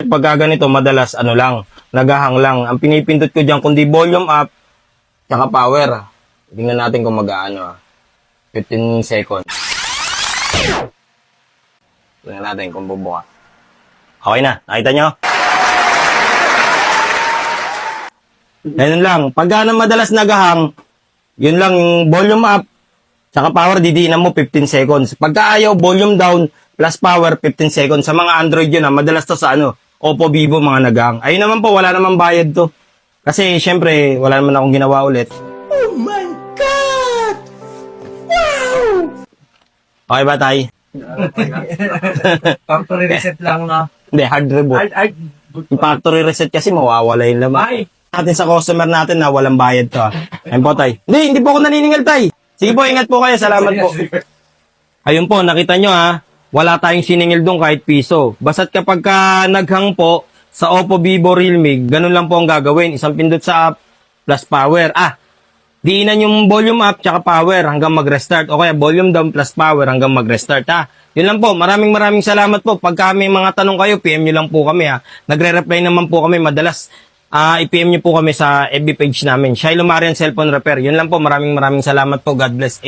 pagka ganito, madalas ano lang, nagahang lang. Ang pinipindot ko dyan, kundi volume up, tsaka power. Tingnan natin kung mag-aano. 15 seconds. Tingnan natin kung bubuka. Okay na, nakita nyo? Ganun lang. Pagka na madalas nagahang, yun lang yung volume up, tsaka power, didiinan mo 15 seconds. Pagka ayaw, volume down, plus power, 15 seconds. Sa mga Android yun, madalas to sa Oppo, Vivo, mga nagahang. Ayun naman po, wala naman bayad to. Kasi, syempre, wala naman akong ginawa ulit. Oh my God! Wow! Okay ba, Tay? Factory reset lang na. Hindi, hard reboot. Yung factory reset kasi mawawala yung laman. Natin sa customer natin na walang bayad to. Ayun po, Tay. Hindi po ako naniningil, Tay. Sige po, ingat po kayo. Salamat po. Ayun po, nakita nyo wala tayong siningil doon kahit piso. Basta't kapag naghang po sa Oppo, Vivo, Realme, ganun lang po ang gagawin. Isang pindot sa up plus power. Diinan yung volume up tsaka power hanggang mag-restart. O kaya volume down plus power hanggang mag-restart Yun lang po. Maraming salamat po. Pagka may mga tanong kayo, PM nyo lang po kami Nagre-reply naman po kami madalas. I-PM nyo po kami sa FB page namin. Shiloh Marian Cellphone Repair. Yun lang po. Maraming salamat po. God bless.